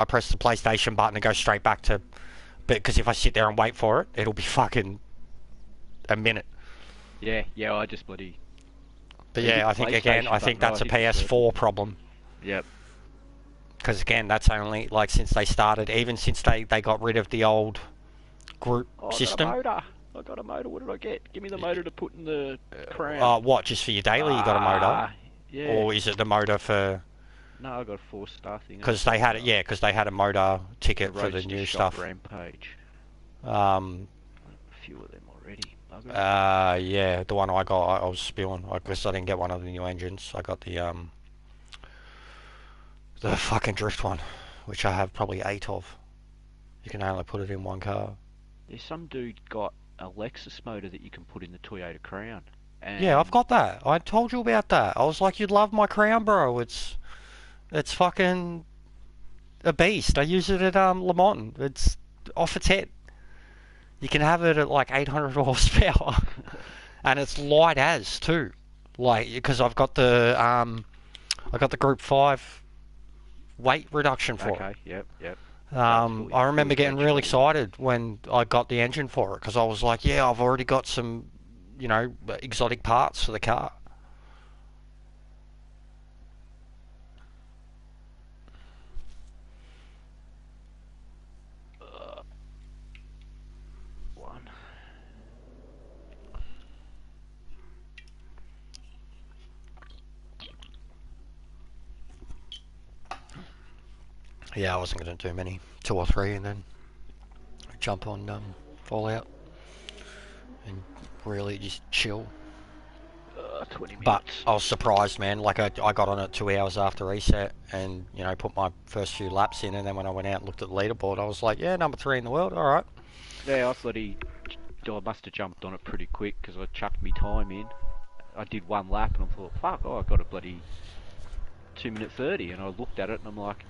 I press the PlayStation button and go straight back to... Because if I sit there and wait for it, it'll be fucking a minute. Yeah, I just bloody... But yeah, I think that's a PS4 problem. Yep. Because again, that's only, like, since they started, even since they got rid of the old group system. I got a motor. What did I get? Give me the motor to put in the crown. What, just for your daily you got a motor? Yeah. Or is it the motor for... No, I got a 4-star thing. Because they had it, yeah, because they had a motor ticket for the new stuff. Rampage. A few of them already. Yeah, the one I got, I was spewing. I guess I didn't get one of the new engines. I got the fucking drift one, which I have probably 8 of. You can only put it in one car. There's some dude got a Lexus motor that you can put in the Toyota Crown. And yeah, I've got that. I told you about that. I was like, you'd love my Crown, bro. It's fucking a beast. I use it at Le Mans. It's off its head. You can have it at like 800 horsepower, and it's light as too. Like, because I've got the Group 5 weight reduction for it. Okay. Yep. I remember getting really excited when I got the engine for it because I was like, yeah, I've already got some, exotic parts for the car. Yeah, I wasn't going to do many, 2 or 3, and then jump on Fallout and really just chill. 20 minutes. But I was surprised, man. Like, I got on it 2 hours after reset and, put my first few laps in, and then when I went out and looked at the leaderboard, I was like, yeah, number 3 in the world, alright. Yeah, I must have jumped on it pretty quick because I chucked me time in. I did 1 lap and I thought, fuck, I got a bloody 2:30, and I looked at it and I'm like,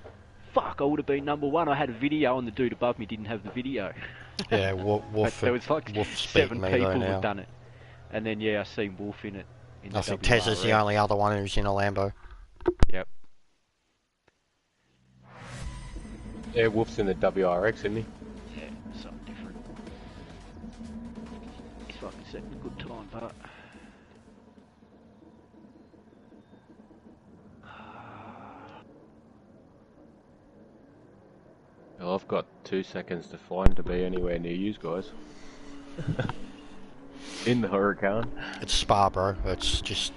fuck, I would have been number 1. I had a video and the dude above me didn't have the video. Yeah, Wolf. There was like Wolf 7 people who'd done it. And then, yeah, I seen Wolf in it. I think Tezza's the only other one who's in a Lambo. Yep. Yeah, Wolf's in the WRX, isn't he? Yeah, something different. He's fucking setting a good time, but... Well, I've got 2 seconds to find to be anywhere near you guys. In the Hurricane. It's Spa, bro. It's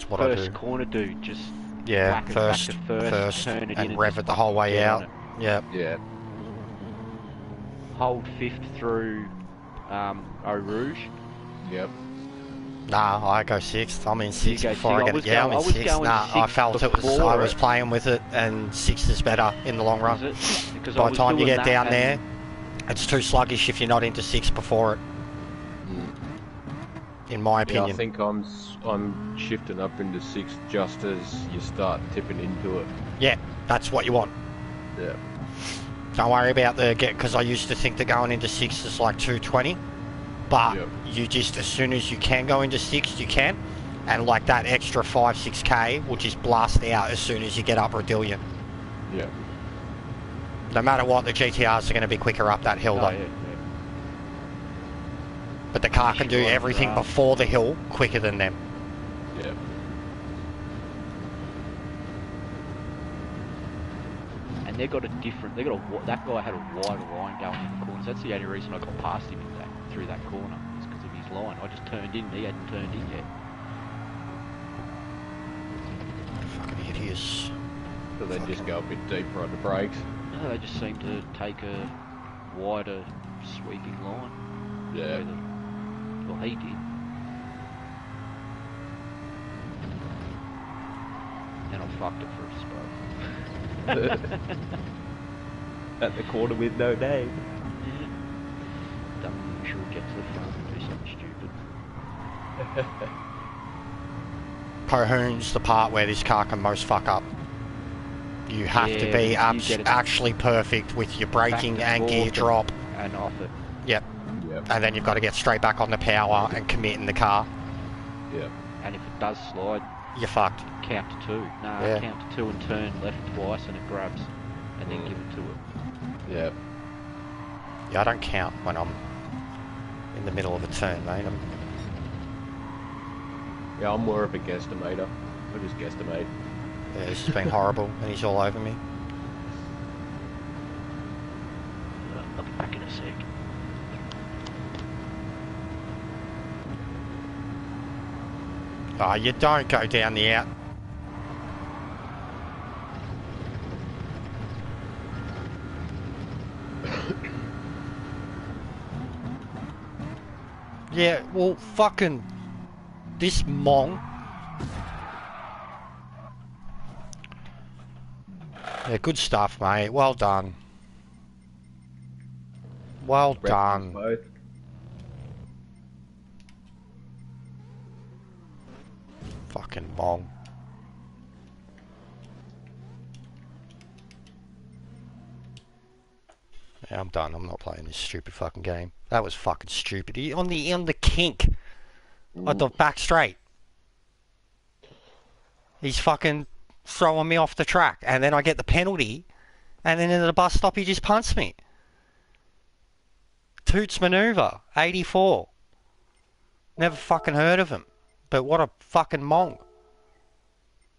what I do. First corner, dude. Just first, turn it and rev it the whole way out. Yeah. Yeah. Hold 5th through Eau Rouge. Yep. Nah, I go 6th. I'm in 6th before I get it. Yeah, I'm in 6th. Nah, I felt I was playing with it, and 6th is better in the long run. By the time you get down there, it's too sluggish if you're not into 6th before it. In my opinion. Yeah, I think I'm shifting up into 6th just as you start tipping into it. Yeah, that's what you want. Yeah. Don't worry about because I used to think that going into 6th is like 220. But you just, as soon as you can go into 6th, you can. And like that extra 5-6k will just blast out as soon as you get up Rodillion. Yeah. No matter what, the GTRs are going to be quicker up that hill though. Yeah. But the car can do everything before the hill quicker than them. Yeah. And that guy had a wider line going in the corners. That's the only reason I got past him through that corner. It's because of his line. I just turned in, he hadn't turned in yet. Fucking idiots. So they just go a bit deeper on the brakes. No, they just seem to take a wider sweeping line. Yeah. Well, he did. And I fucked it for a spot. At the corner with no name. Yeah. Don't usually get to the front and do something stupid. Cohoon's the part where this car can most fuck up. You have to be actually perfect with your braking and gear drop. And off it. Yep. And then you've got to get straight back on the power and commit in the car. Yep. And if it does slide, you're fucked. Count to 2. Count to 2 and turn left twice and it grabs. and then give it to it. Yeah. Yeah, I don't count when I'm in the middle of a turn, mate. Yeah, I'm more of a guesstimator. I just guesstimate. Yeah, this has been horrible, and he's all over me. I'll be back in a sec. Oh, you don't go down the out. Yeah, well, fucking this mong. Yeah, good stuff, mate. Well done. Well done. Both. Fucking mong. Yeah, I'm done. I'm not playing this stupid fucking game. That was fucking stupid. On the kink. On the back straight. He's fucking throwing me off the track, and then I get the penalty, and then in the bus stop he just punts me. Toots Maneuver, 84. Never fucking heard of him. But what a fucking mong.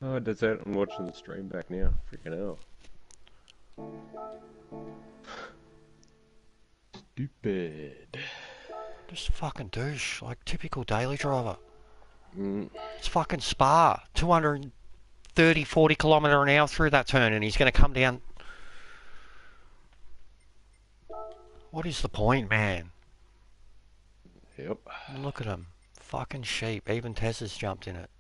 Oh, that's it. I'm watching the stream back now. Freaking hell. Stupid. Just a fucking douche. Like, typical daily driver. Mm. It's fucking Spa. 230, 40 kilometre an hour through that turn, and he's going to come down. What is the point, man? Yep. Look at him. Fucking sheep. Even Tessa's jumped in it.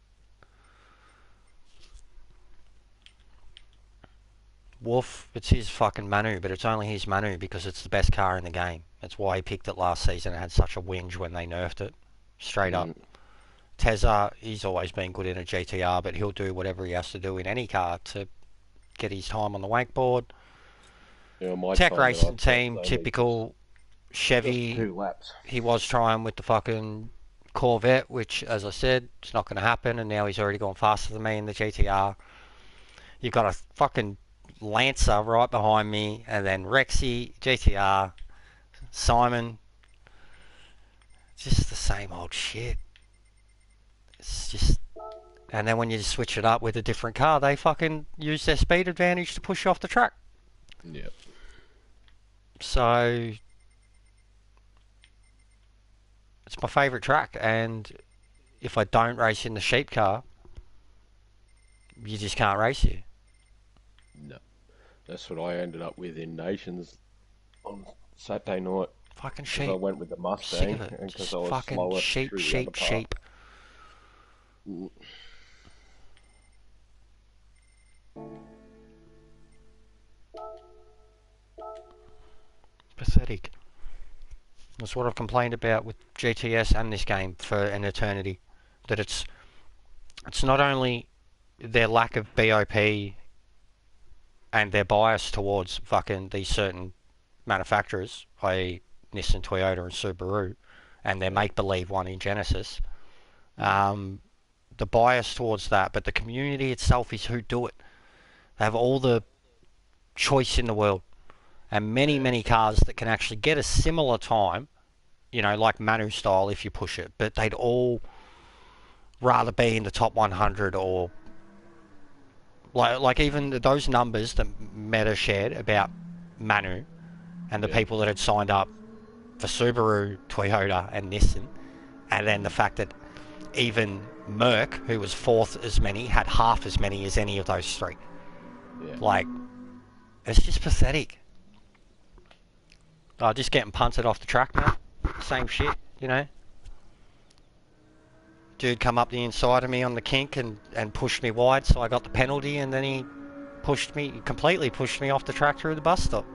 Wolf, it's his fucking Manu, but it's only his Manu because it's the best car in the game. That's why he picked it last season and had such a whinge when they nerfed it. Straight up. Tezza, he's always been good in a GTR, but he'll do whatever he has to do in any car to get his time on the wank board. Yeah, my Tech time racing that I've team, got, typical Chevy. 2 laps. He was trying with the fucking Corvette, which, as I said, it's not going to happen, and now he's already gone faster than me in the GTR. You've got a fucking Lancer right behind me, and then Rexy, GTR, Simon. Just the same old shit. It's just... And then when you switch it up with a different car, they fucking use their speed advantage to push you off the track. Yep. So... It's my favourite track, and if I don't race in the sheep car, you just can't race here. No. That's what I ended up with in Nations on Saturday night. Fucking 'Cause sheep. I went with the Sick Mustang, of it. and because Just I was fucking slower sheep, through the sheep, other part. sheep. Pathetic. That's what I've complained about with GTS and this game for an eternity. That it's not only their lack of BOP and their bias towards fucking these certain manufacturers, i.e. Nissan, Toyota and Subaru, and their make-believe one in Genesis. The bias towards that, but the community itself is who do it. They have all the choice in the world, and many cars that can actually get a similar time, you know, like Manu style if you push it, but they'd all rather be in the top 100 or like even those numbers that Meta shared about Manu and the people that had signed up for Subaru, Toyota and Nissan, and then the fact that even Merc, who was fourth as many, had half as many as any of those three. Yeah. Like, it's just pathetic. Just getting punted off the track now. Same shit, you know. Dude come up the inside of me on the kink and pushed me wide, so I got the penalty, and then he completely pushed me off the track through the bus stop.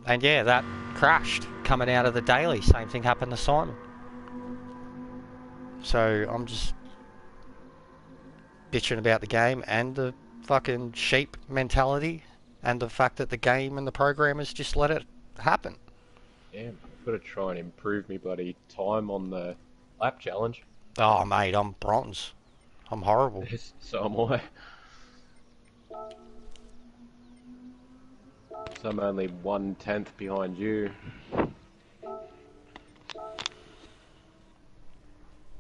And yeah, that crashed coming out of the daily. Same thing happened to Simon. So I'm just bitching about the game and the fucking sheep mentality and the fact that the game and the programmers just let it happen. Yeah, I've got to try and improve me bloody time on the lap challenge. Oh, mate, I'm bronze. I'm horrible. So am I. So I'm only 1/10 behind you.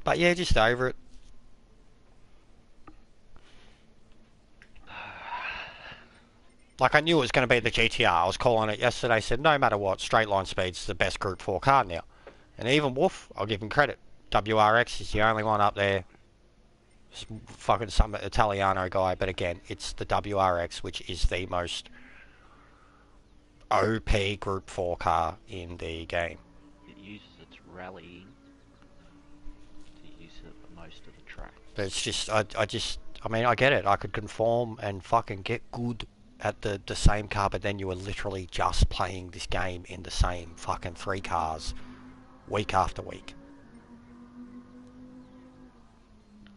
But yeah, just over it. Like, I knew it was going to be the GTR. I was calling it yesterday. I said, no matter what, straight line speed's the best Group 4 car now. And even Wolf, I'll give him credit. WRX is the only one up there. It's fucking some Italiano guy. But again, it's the WRX, which is the most OP Group 4 car in the game. It uses its rallying to use it for most of the track. But it's just, I mean, I get it. I could conform and fucking get good at the same car, but then you were literally just playing this game in the same fucking 3 cars week after week.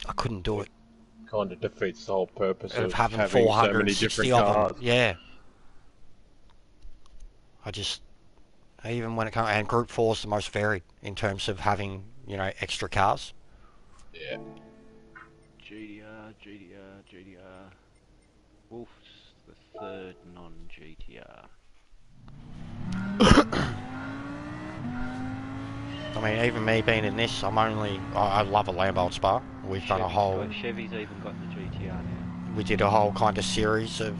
I couldn't do it. Kind of defeats the whole purpose of having having so many 460 different of cars. them. Yeah. Even when it comes, and Group 4 is the most varied in terms of having, you know, extra cars. Yeah. GTR. Wolf's the third non-GTR. I mean, even me being in this, I love a Lambo at Spa. We've done a whole... Chevy's even got the GTR now. We did a whole kind of series of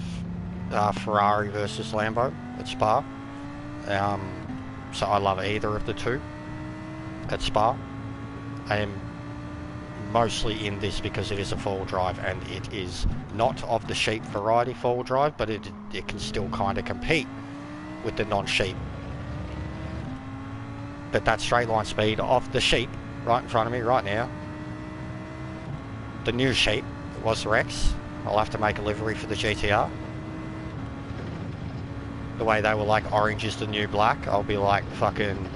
Ferrari versus Lambo at Spa. So I love either of the two at Spa. I am mostly in this because it is a four-wheel drive, and it is not of the sheep variety four-wheel drive, but it can still kind of compete with the non-sheep. But that straight line speed of the sheep right in front of me right now, the new sheep, it was the Rex. I'll have to make a livery for the GTR. The way they were like, orange is the new black, I'll be like, fucking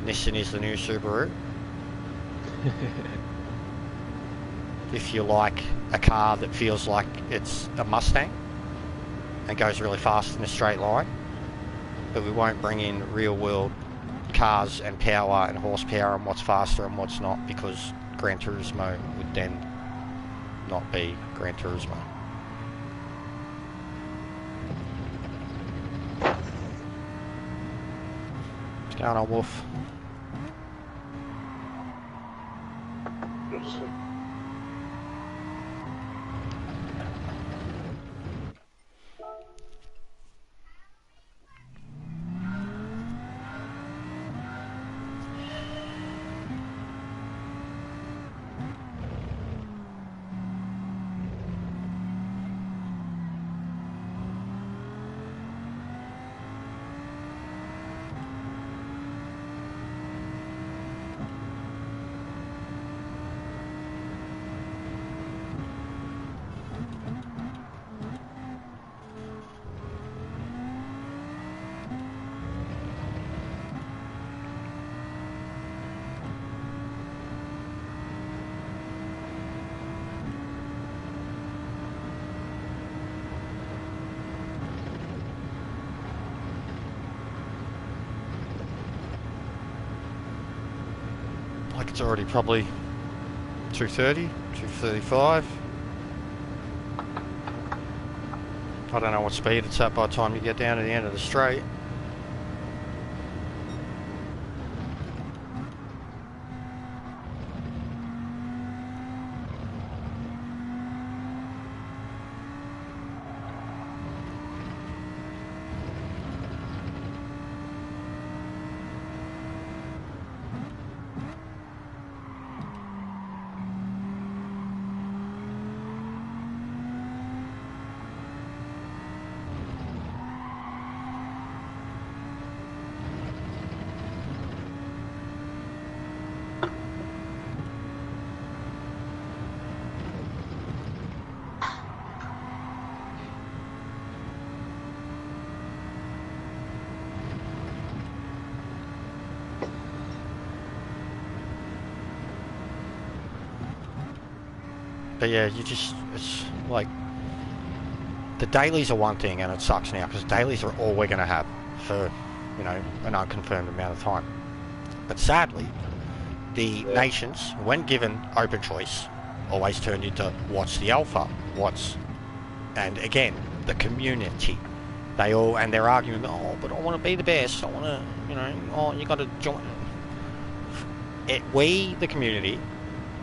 Nissan is the new Subaru. If you like a car that feels like it's a Mustang and goes really fast in a straight line, but we won't bring in real world cars and power and horsepower and what's faster and what's not, because Gran Turismo would then not be Gran Turismo. What's going on, Wolf? Like it's already probably 2:30, 2:35. I don't know what speed it's at by the time you get down to the end of the straight. But yeah, it's like, the dailies are one thing, and it sucks now, because dailies are all we're going to have for, you know, an unconfirmed amount of time. But sadly, the nations, when given open choice, always turn into what's the alpha, and again, the community They all, and they're arguing, oh, but I want to be the best. I want to, you know, oh, you got to join. We, the community,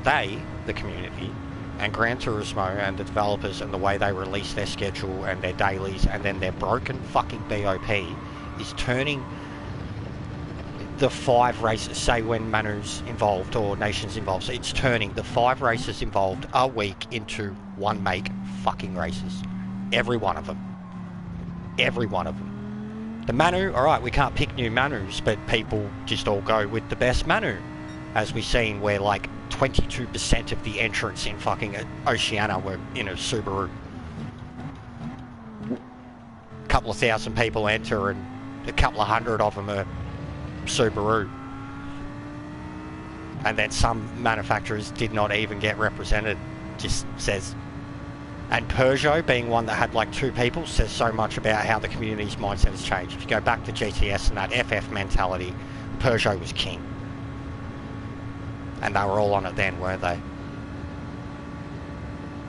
they, the community, and Gran Turismo and the developers and the way they release their schedule and their dailies and then their broken fucking BOP is turning the 5 races, say when Manu's involved or Nation's involved, so it's turning the 5 races involved a week into one make fucking races. Every one of them. Every one of them. The Manu, alright, we can't pick new Manus, but people just all go with the best Manu. As we've seen where like 22% of the entrants in fucking Oceania were in a Subaru. A couple of thousand people enter and a couple of hundred of them are Subaru. And then some manufacturers did not even get represented. Just says. And Peugeot, being one that had like 2 people, says so much about how the community's mindset has changed. If you go back to GTS and that FF mentality, Peugeot was king. And they were all on it then, weren't they?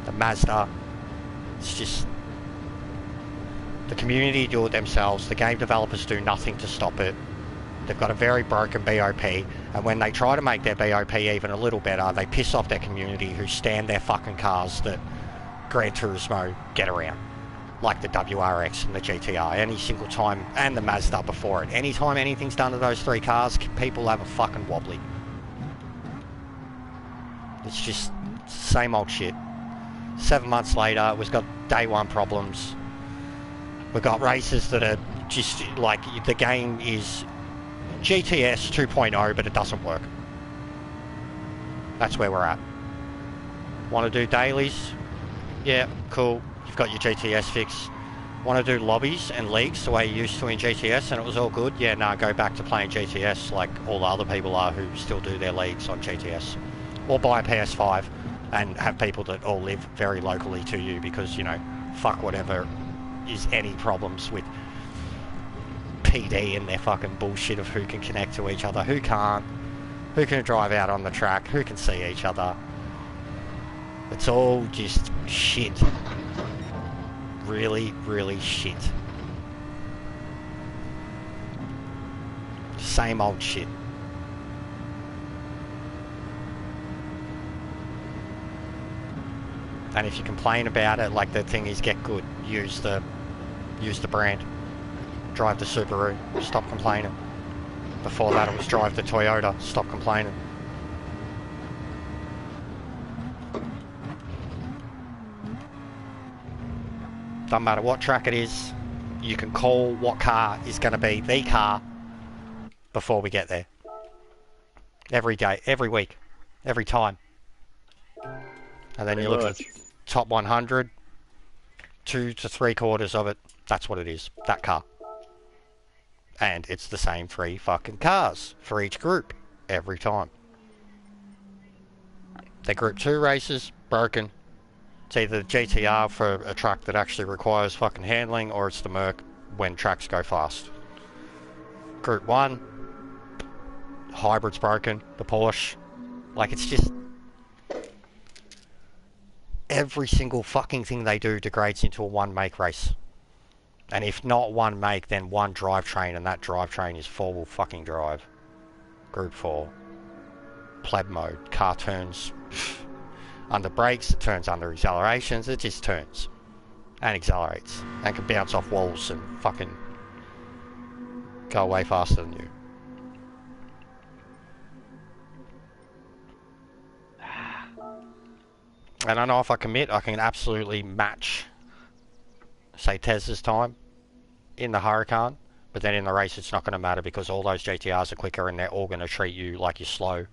The Mazda, it's just... The community do it themselves. The game developers do nothing to stop it. They've got a very broken BOP, and when they try to make their BOP even a little better, they piss off their community who stand their fucking cars that Gran Turismo get around. Like the WRX and the GTR, any single time, and the Mazda before it. Anytime anything's done to those 3 cars, people have a fucking wobbly. It's just same old shit. 7 months later, we've got day 1 problems. We've got races that are just like, the game is GTS 2.0, but it doesn't work. That's where we're at. Want to do dailies? Yeah, cool. You've got your GTS fix. Want to do lobbies and leagues the way you used to in GTS and it was all good? Yeah, no, go back to playing GTS like all the other people are who still do their leagues on GTS. Or buy a PS5 and have people that all live very locally to you because, you know, fuck whatever is any problems with PD and their fucking bullshit of who can connect to each other, who can't, who can drive out on the track, who can see each other. It's all just shit. Really, really shit. Same old shit. And if you complain about it, like the thing is, get good. Use the brand. Drive the Subaru. Stop complaining. Before that it was drive the Toyota. Stop complaining. Doesn't matter what track it is, you can call what car is going to be the car before we get there. Every day, every week, every time. And then you look at the top 100, 2 to 3/4 of it, that's what it is, that car. And it's the same 3 fucking cars for each group, every time. They're Group 2 races, broken. It's either the GTR for a track that actually requires fucking handling, or it's the Merc when tracks go fast. Group 1, hybrid's broken, the Porsche. Like, it's just... every single fucking thing they do degrades into a 1-make race. And if not 1 make, then 1 drivetrain, and that drivetrain is 4-wheel fucking drive. Group 4. Pleb mode. Car turns... under brakes, it turns under accelerations, it just turns. And accelerates. And can bounce off walls and fucking go away faster than you. And I know if I commit, I can absolutely match, say, Tez's time in the Huracan, but then in the race it's not going to matter because all those GTRs are quicker and they're all going to treat you like you're slow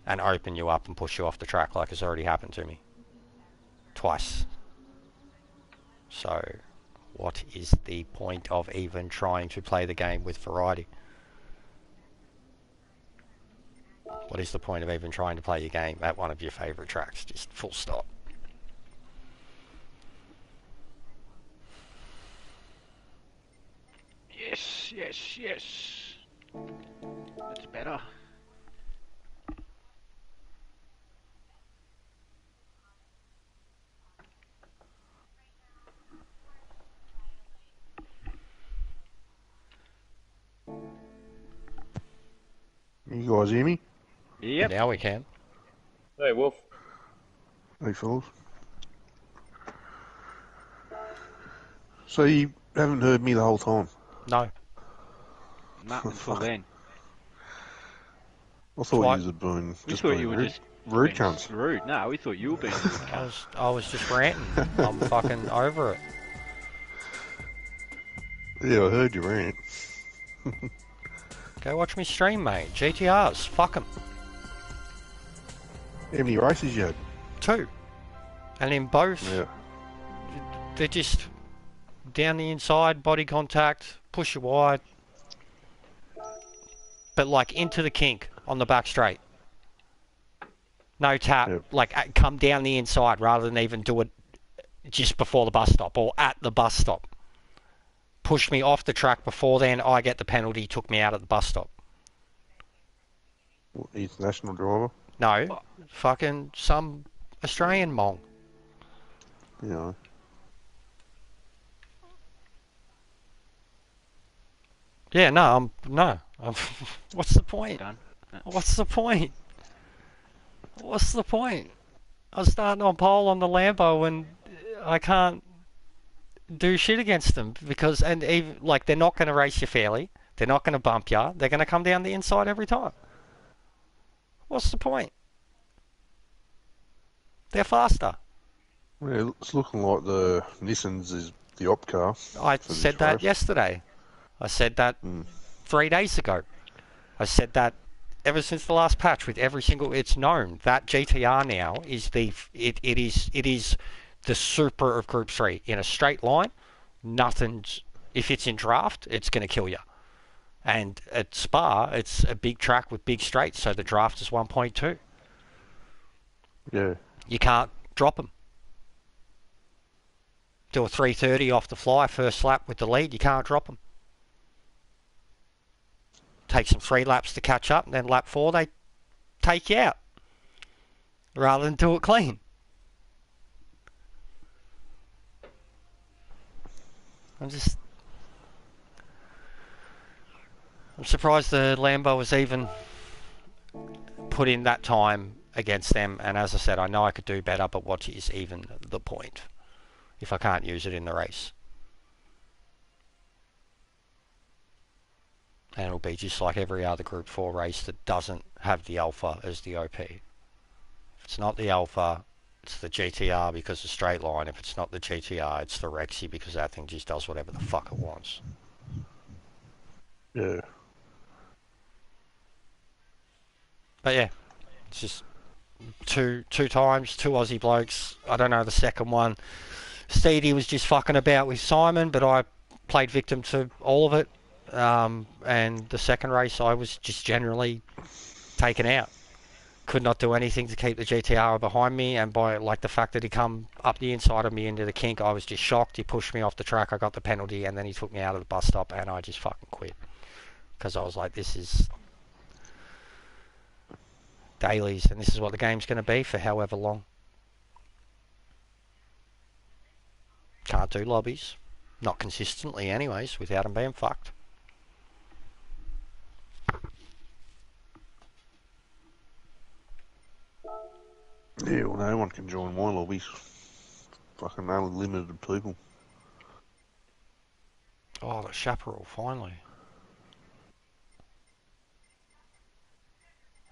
and open you up and push you off the track like it's already happened to me. Twice. So, what is the point of even trying to play the game with variety? What is the point of even trying to play your game at one of your favourite tracks? Just full stop. Yes, yes, yes. That's better. guys hear me? Yep. Now we can. Hey, Wolf. Hey, fellas. So you haven't heard me the whole time? No. Not until then. I thought Twi- you had been We just thought being you were rude. just Rude being cunts. rude. No, we thought you were being a rude cunt. I was just ranting. I'm fucking over it. Yeah, I heard you rant. Go watch me stream, mate. GTRs, fuck 'em. How many races you had? 2. And in both, Yeah. they're just down the inside, body contact, push you wide. But like into the kink on the back straight. No tap, Yep. like come down the inside rather than even do it just before the bus stop or at the bus stop. Pushed me off the track before then, I get the penalty, took me out at the bus stop. International driver? No, fucking some Australian mong. You know. Yeah, no, what's the point? Done. What's the point? What's the point? I was starting on pole on the Lambo and I can't do shit against them because, and even like they're not going to race you fairly. They're not going to bump you. They're going to come down the inside every time. What's the point? They're faster. Yeah, it's looking like the Nissans is the op car. I for this said that race. yesterday. I said that 3 days ago. I said that ever since the last patch with every single. It's known that GTR now is it is the super of Group 3 in a straight line. Nothing's, if it's in draft, it's going to kill you. And at Spa, it's a big track with big straights, so the draft is 1.2. Yeah. You can't drop them. Do a 330 off the fly, first lap with the lead, you can't drop them. Takes them 3 laps to catch up, and then lap 4 they take you out. Rather than do it clean. I'm surprised the Lambo was even put in that time against them, and as I said, I know I could do better, but what is even the point if I can't use it in the race? And it'll be just like every other Group 4 race that doesn't have the Alpha as the OP. If it's not the Alpha, it's the GTR because of straight line. If it's not the GTR, it's the Rexy because that thing just does whatever the fuck it wants. Yeah. But yeah, it's just two times, 2 Aussie blokes. I don't know the second one. Steedy was just fucking about with Simon, but I played victim to all of it. And the second race, I was just generally taken out. Could not do anything to keep the GTR behind me, and by like the fact that he come up the inside of me into the kink, I was just shocked. He pushed me off the track, I got the penalty, and then he took me out of the bus stop, and I just fucking quit. Because I was like, this is dailies, and this is what the game's going to be for however long. Can't do lobbies. Not consistently anyways, without them being fucked. Yeah, well, no one can join my lobbies. Fucking only limited people. Oh, the chaparral, finally.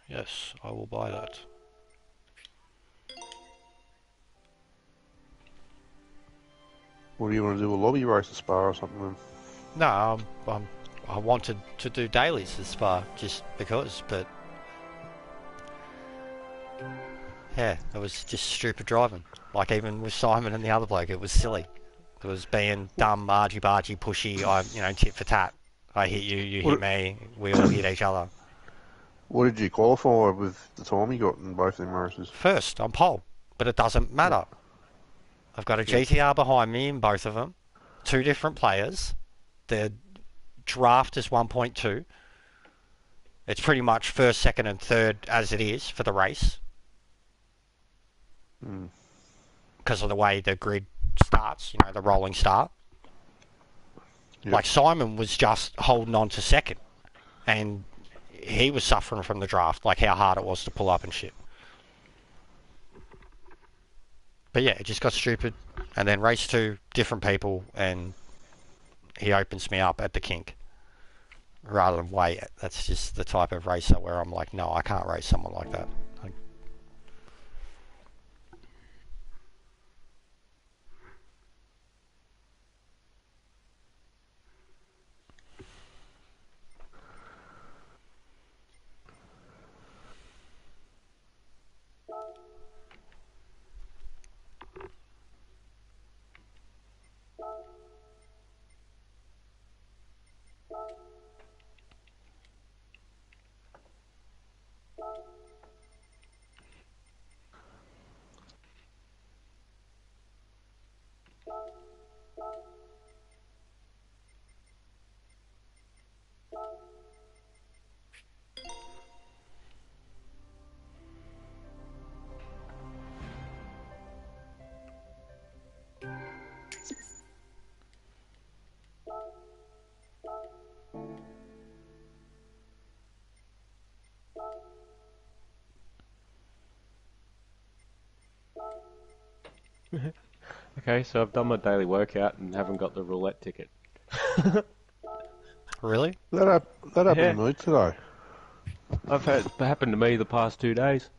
Yes, I will buy that. What do you want to do, a lobby race at Spa or something then? No, I wanted to do dailies this far, just because, but yeah, it was just stupid driving. Like even with Simon and the other bloke, it was silly. It was being dumb, argy-bargy, pushy, tit for tat. I hit you, you hit me, we all hit each other. What did you qualify with the time you got in both them races? First, on pole, but it doesn't matter. I've got a GTR behind me in both of them, 2 different players. The draft is 1.2. It's pretty much first, second and third as it is for the race. Because of the way the grid starts, the rolling start. Yep. Like Simon was just holding on to second, and he was suffering from the draft, like how hard it was to pull up and shit. But yeah, it just got stupid. And then race 2, different people, and he opens me up at the kink rather than wait. That's just the type of racer where I'm like, no, I can't race someone like that. Okay, so I've done my daily workout and haven't got the roulette ticket. Really? That happened Yeah. to me today. I've had it happened to me the past 2 days.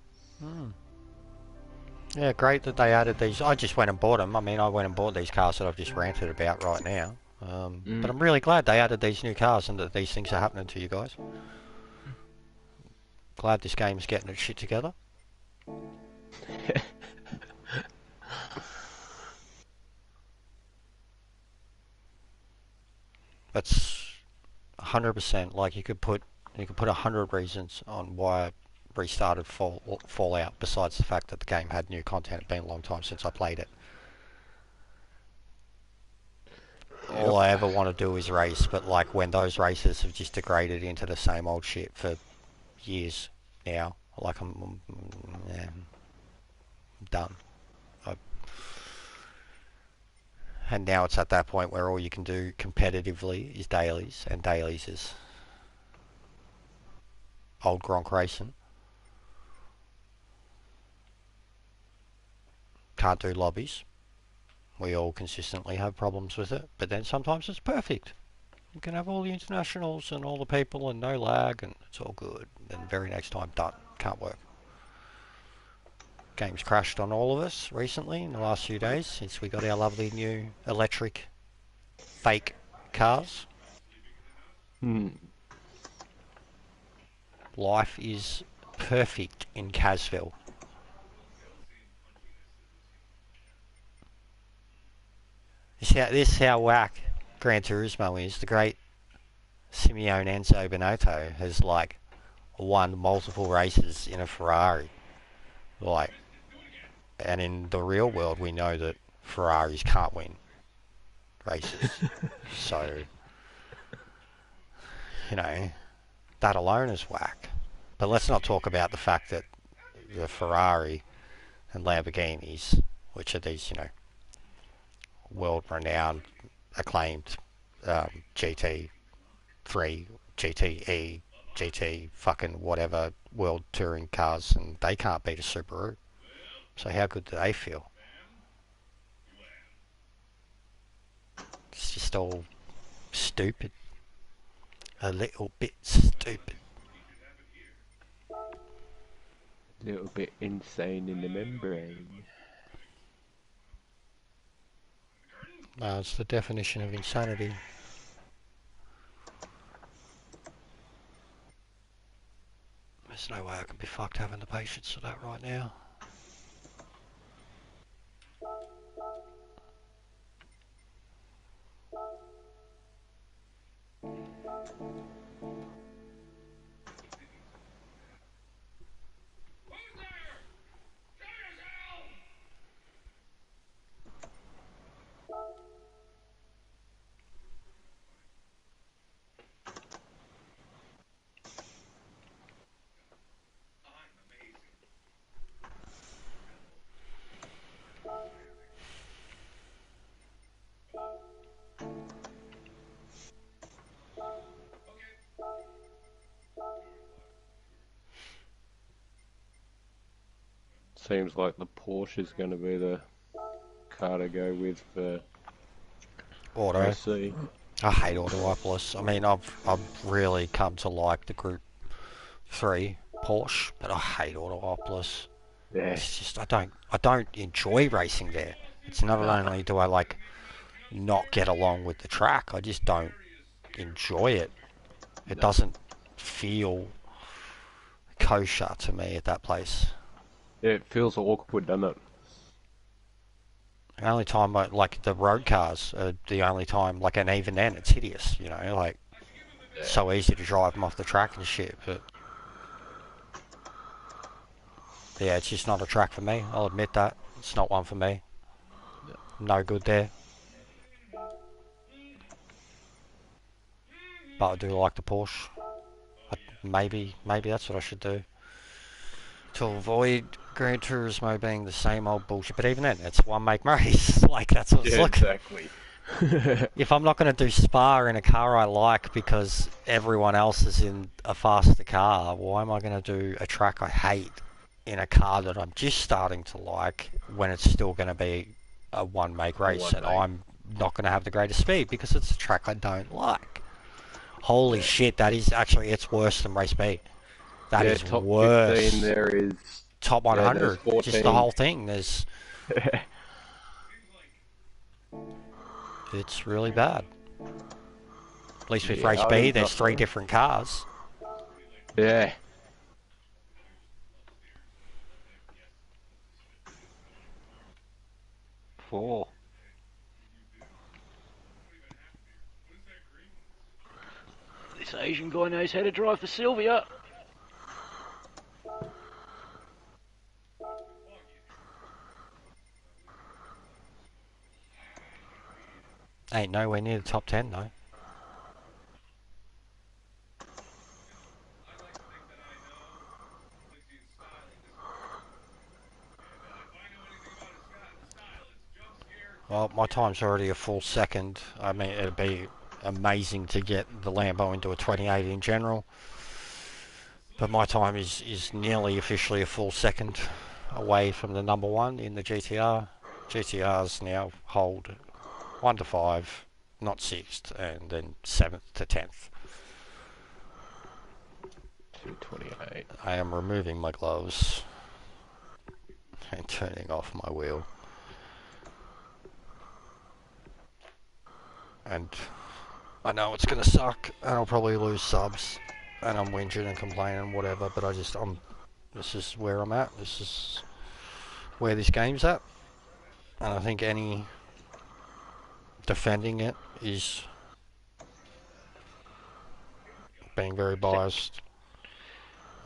Yeah, great that they added these. I just went and bought them. I mean, I went and bought these cars that I've just ranted about right now. But I'm really glad they added these new cars and that these things are happening to you guys. Glad this game's getting its shit together. That's 100%. Like you could put 100 reasons on why I restarted Fallout besides the fact that the game had new content. It's been a long time since I played it. All I ever want to do is race, but like when those races have just degraded into the same old shit for years now, like I'm done. And now it's at that point where all you can do competitively is dailies, and dailies is old Gronk racing. Can't do lobbies. We all consistently have problems with it, but then sometimes it's perfect. You can have all the internationals and all the people and no lag and it's all good. Then very next time, done. Can't work. Game's crashed on all of us recently in the last few days since we got our lovely new electric fake cars. Life is perfect in Casville. This is how whack Gran Turismo is. The great Simeone Enzo Benotto has like won multiple races in a Ferrari. Like, and in the real world, we know that Ferraris can't win races. So, you know, that alone is whack. But let's not talk about the fact that the Ferrari and Lamborghinis, which are these, you know, world-renowned, acclaimed GT3, GTE, GT fucking whatever world touring cars, and they can't beat a Subaru. So how good do they feel? It's just all stupid. A little bit stupid. A little bit insane in the membrane. No, it's the definition of insanity. There's no way I can be fucked having the patience for that right now. seems like the Porsche is going to be the car to go with for Auto. OC. I hate Autopolis. I mean, I've really come to like the Group 3 Porsche, but I hate Autopolis. Yeah. It's just I don't enjoy racing there. It's not only do I like not get along with the track, I just don't enjoy it. It doesn't feel kosher to me at that place. Yeah, it feels awkward, doesn't it? The only time like the road cars are the only time, like, and even then it's hideous, you know, like so easy to drive them off the track and shit, but yeah, it's just not a track for me. I'll admit that. It's not one for me. No good there. But I do like the Porsche. Maybe that's what I should do to avoid Gran Turismo being the same old bullshit. But even then, it's one make race. Like, that's what it's Yeah, looking. exactly. If I'm not going to do Spa in a car I like because everyone else is in a faster car, why am I going to do a track I hate in a car that I'm just starting to like when it's still going to be a one make race and I'm not going to have the greatest speed because it's a track I don't like? Holy shit, that is actually, it's worse than race B. That is top worse. 15 there is... Top 100, just the whole thing. There's... It's really bad. At least with race B, there's 3 different cars. Yeah. Four. This Asian guy knows how to drive for Sylvia. Ain't nowhere near the top 10 though. Well, my time's already a full second. I mean, it'd be amazing to get the Lambo into a 28 in general. But my time is nearly officially a full second away from the number 1 in the GTR. GTRs now hold 1 to 5, not 6th, and then 7th to 10th. 228. I am removing my gloves and turning off my wheel. And I know it's going to suck, and I'll probably lose subs, and I'm whinging and complaining, whatever, but this is where I'm at, this is where this game's at, and I think any defending it is being very biased.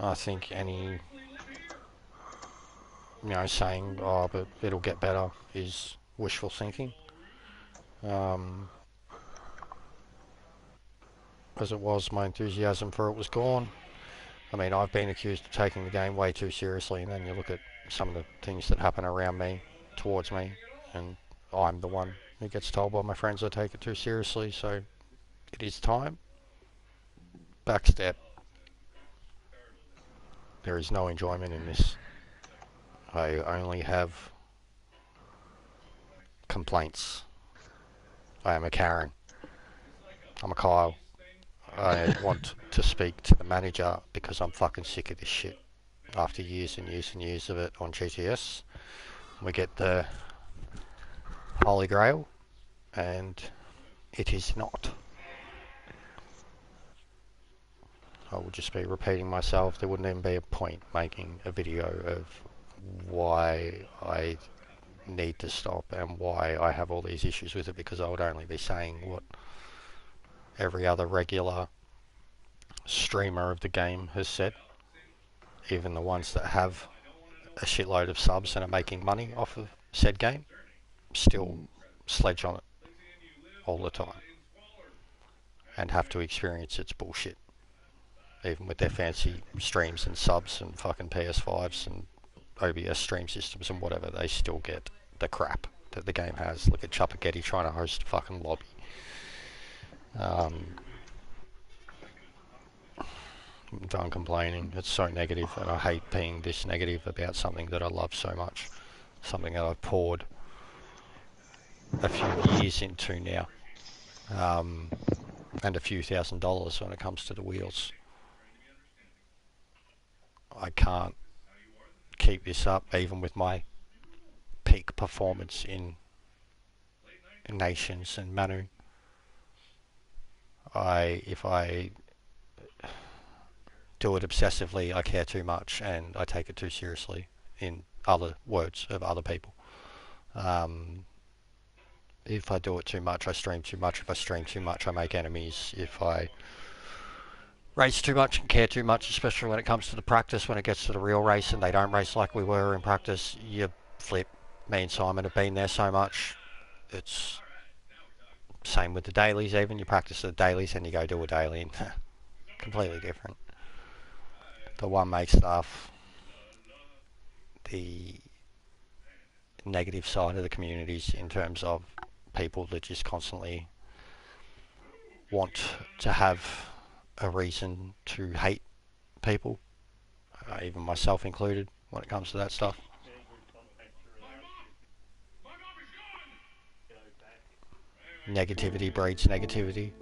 I think any, saying, oh, but it'll get better is wishful thinking. As it was, my enthusiasm for it was gone. I mean, I've been accused of taking the game way too seriously, and then you look at some of the things that happen around me, towards me, and I'm the one who gets told by my friends I take it too seriously, so it is time. Backstep. There is no enjoyment in this. I only have complaints. I am a Karen. I'm a Kyle. I want to speak to the manager because I'm fucking sick of this shit. After years and years and years of it on GTS, we get the Holy Grail, and it is not. I will just be repeating myself. There wouldn't even be a point making a video of why I need to stop and why I have all these issues with it, because I would only be saying what every other regular streamer of the game has said, even the ones that have a shitload of subs and are making money off of said game, still sledge on it all the time and have to experience its bullshit. Even with their fancy streams and subs and fucking PS5s and OBS stream systems and whatever, they still get the crap that the game has. Look at Chuppagetti trying to host a fucking lobby. I'm done complaining. It's so negative, and I hate being this negative about something that I love so much. Something that I've poured a few years into now. And a few $1,000s when it comes to the wheels. I can't keep this up even with my peak performance in Nations and Manu. If I do it obsessively, I care too much and I take it too seriously, in other words of other people. If I do it too much, I stream too much. If I stream too much, I make enemies. If I race too much and care too much, especially when it comes to the practice, when it gets to the real race and they don't race like we were in practice, you flip. Me and Simon have been there so much. It's same with the dailies even. You practice the dailies and you go do a daily and completely different. The one make stuff, the negative side of the communities in terms of people that just constantly want to have a reason to hate people, even myself included, when it comes to that stuff. Negativity breeds negativity.